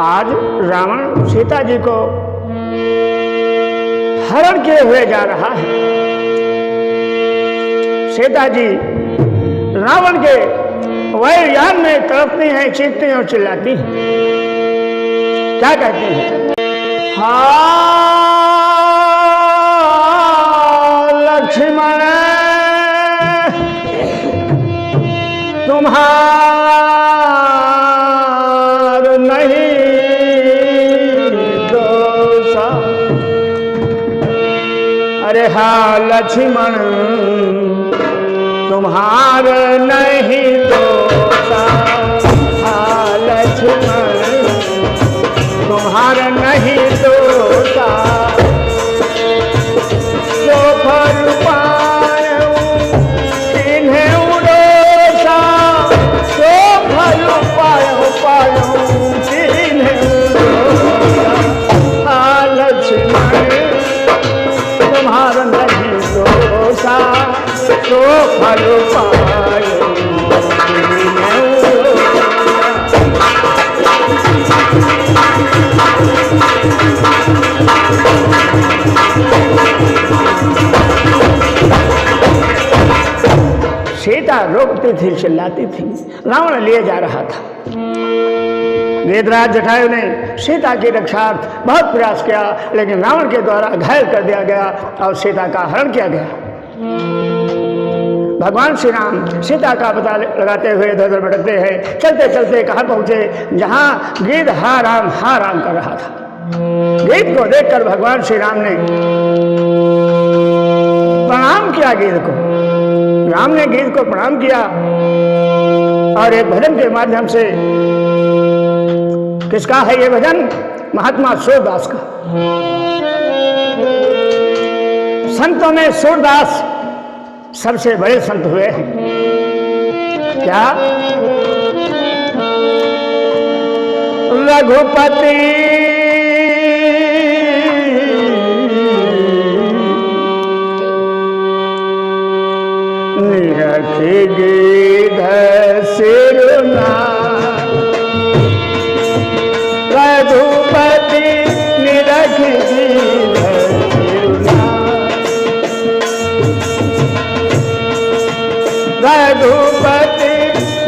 आज रावण सीता जी को हरण किए हुए जा रहा है। सीता जी रावण के वायुयान में तड़पती हैं, चीखती हैं और चिल्लाती हैं। क्या कहती हैं? हाँ लक्ष्मण तुम्हार नहीं दोषा। अरे हाँ लक्ष्मण तुम्हार नहीं दोषा। हाँ लक्ष्मण तुम्हार नहीं दोषा। जो फल पायो तिन्हें उड़ोसा। जो फल पायो तिन्हें उड़ोसा। हाँ लक्ष्मण तुम्हार नहीं दोषा। जो फल पायो तिन्हें उड़ोसा। सीता रोकती थी, चिल्लाती थी। रावण लिए जा रहा था। वेदराज जटायु ने सीता की रक्षार्थ बहुत प्रयास किया, लेकिन रावण के द्वारा घायल कर दिया गया और सीता का हरण किया गया। भगवान श्री राम सीता का पता लगाते हुए इधर उधर भटकते हैं। चलते चलते कहाँ पहुंचे? जहाँ गिद्ध हा राम कर रहा था। गिद्ध को देखकर भगवान श्री राम ने प्रणाम किया। गिद्ध को राम ने गिद्ध को प्रणाम किया और एक भजन के माध्यम से, किसका है ये भजन? महात्मा सूरदास का। संतों में सूरदास सबसे बड़े संत हुए हैं। क्या? रघुपति निरख गिद्ध सिरुना। रघुपति निरख गिद्ध सिरुना। रघुपति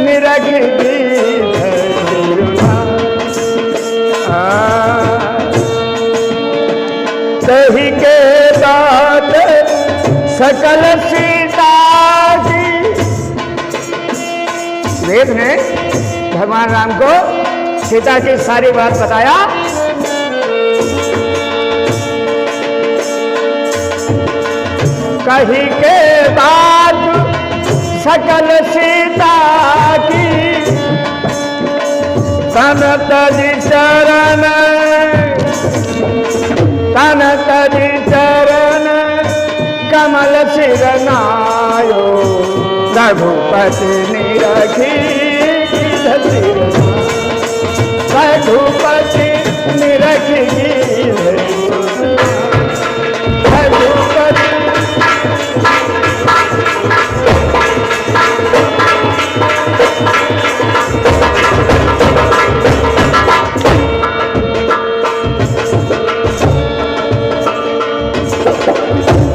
निरख गिद्ध सिरुना। सही के बात सकल सीता की। वेद ने भगवान राम को सीता की सारी बात बताया। कही के बात सकल सीता की। तन तज चरण तन तज चरण कमल सिर नायो। रघुपति निरखी गिद्ध सिरुना। रघुपति निरखी गिद्ध सिरुना। रघुपति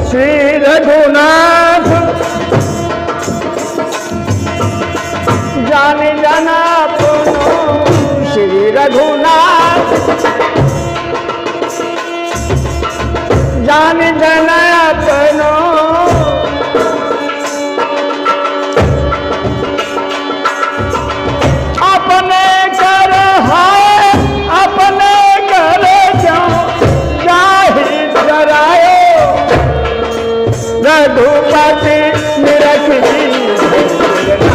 श्री रघुनाथ जान जाना पुनो। श्री रघुनाथ जान जाना पुनो। अपने कर है अपने कर जाओ जाहि जरायो। रघुपति निरख गिद्ध सिरुना।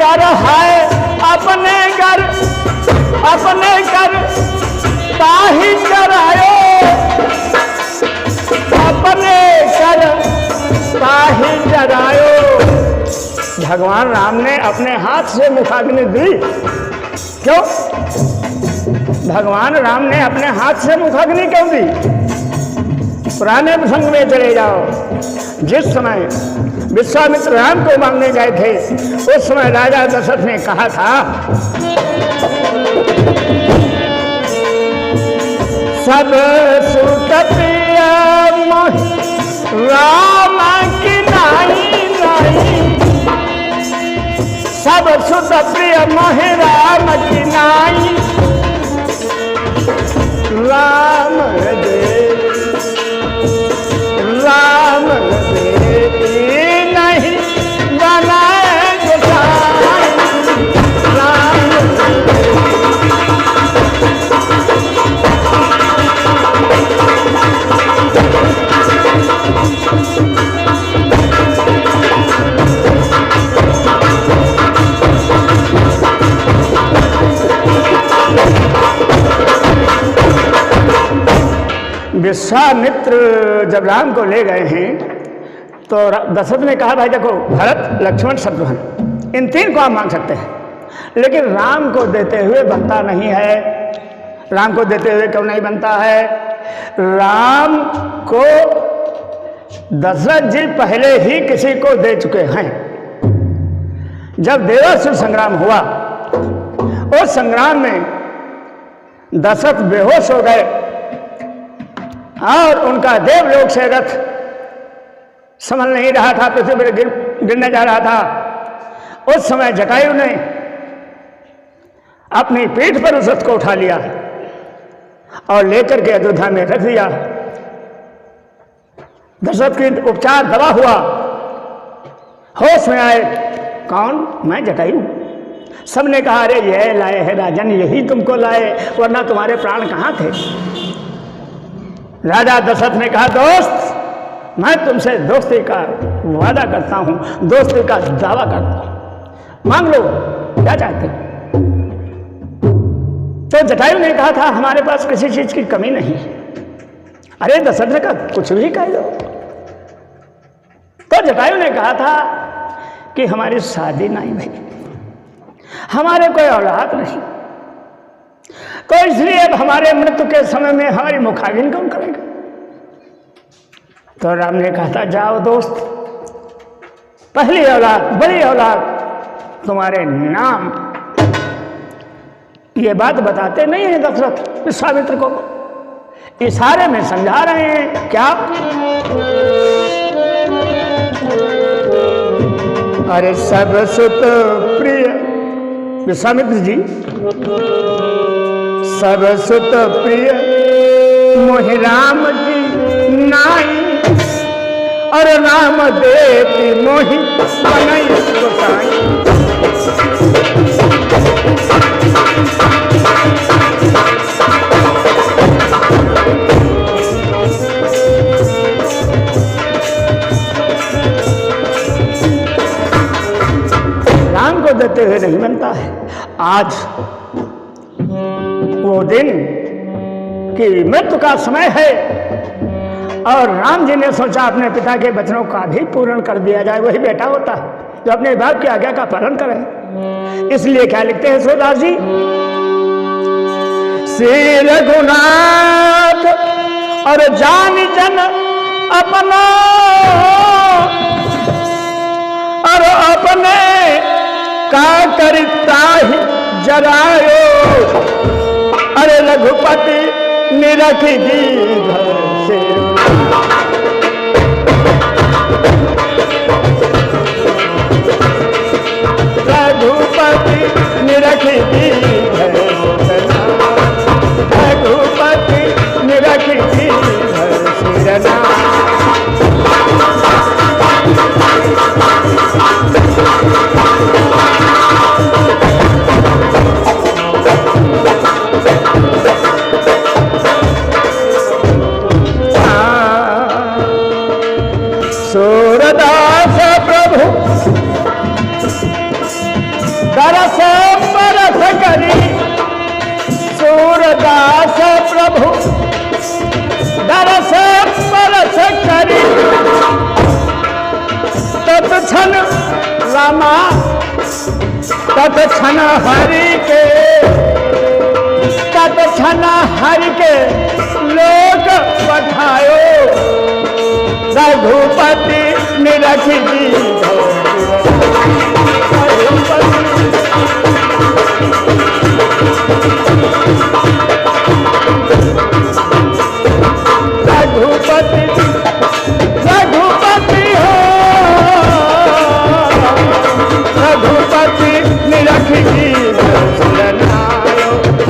कर है अपने घर ताही चरायो, अपने कर ताही चरायो। भगवान राम ने अपने हाथ से मुखाग्नि दी। क्यों? भगवान राम ने अपने हाथ से मुखाग्नि क्यों दी? पुराने प्रसंग में चले जाओ। जिस समय विश्वामित्र राम को मांगने गए थे, उस समय राजा दशरथ ने कहा था, सब सुत प्रिय राम की नाई नाई, सब सुत प्रिय मोहि राम की नाई, राम दे नहीं बनाए गोसाई, राम विश्वामित्र जब राम को ले गए हैं तो दशरथ ने कहा, भाई देखो, भरत लक्ष्मण शत्रुघ्न इन तीन को आप मांग सकते हैं, लेकिन राम को देते हुए बनता नहीं है। राम को देते हुए क्यों नहीं बनता है? राम को दशरथ जी पहले ही किसी को दे चुके हैं। जब देवासुर संग्राम हुआ, उस संग्राम में दशरथ बेहोश हो गए और उनका देवलोक से रथ संभल नहीं रहा था, पृथ्वी पर गिरने जा रहा था। उस समय जटायु ने अपनी पीठ पर उस रथ को उठा लिया और लेकर के अयोध्या में रख दिया। दशरथ की उपचार दवा हुआ, होश में आए। कौन? मैं जटायु। सबने कहा, अरे ये लाए है राजन, यही तुमको लाए, वरना तुम्हारे प्राण कहाँ थे? राजा दशरथ ने कहा, दोस्त, मैं तुमसे दोस्ती का वादा करता हूं, दोस्ती का दावा करता हूं, मांग लो, क्या चाहते हो? तो जटायु ने कहा था, हमारे पास किसी चीज की कमी नहीं। अरे दशरथ ने कहा, कुछ भी कह दो। तो जटायु ने कहा था कि हमारी शादी नहीं हुई, हमारे कोई औलाद नहीं, तो इसलिए अब हमारे मृत्यु के समय में हमारी मुखाग्नि कौन करेगा? तो राम ने कहा था, जाओ दोस्त, पहली औलाद, बड़ी औलाद तुम्हारे नाम। ये बात बताते नहीं है दशरथ विश्वामित्र को, इशारे में समझा रहे हैं। क्या? अरे सब सुत प्रिय विश्वामित्र जी, सब सुत प्रिय मोहि राम की नाई, और राम देती मोहि बनई गोसाई। राम को देते हुए नहीं बनता है। आज वो दिन कि मृत्यु का समय है और राम जी ने सोचा अपने पिता के वचनों का भी पूर्ण कर दिया जाए। वही बेटा होता जो अपने बाप की आज्ञा का पालन करे। इसलिए क्या लिखते हैं सूरदास जी? श्री रघुनाथ और जान जन अपना, और अपने का करता ही जरायो, अरे रघुपति निरखी दीघ से। रघुपति निरखी दीघ से, रघुपति निरखी दीघ से। सूरदास प्रभु दरस परस करी सूरदास प्रभु दरस परस करी तत्क्षण रामा तत्क्षण हरि के तत्क्षण हरि के लोक पठायो रघुपति निरख जी रघुपति रघुपति हो रघुपति निरख जी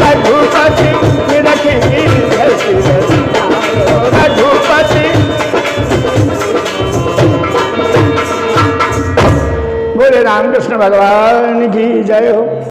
रघुपति निरख जी रघुपति। बोले रामकृष्ण भगवान की जय हो।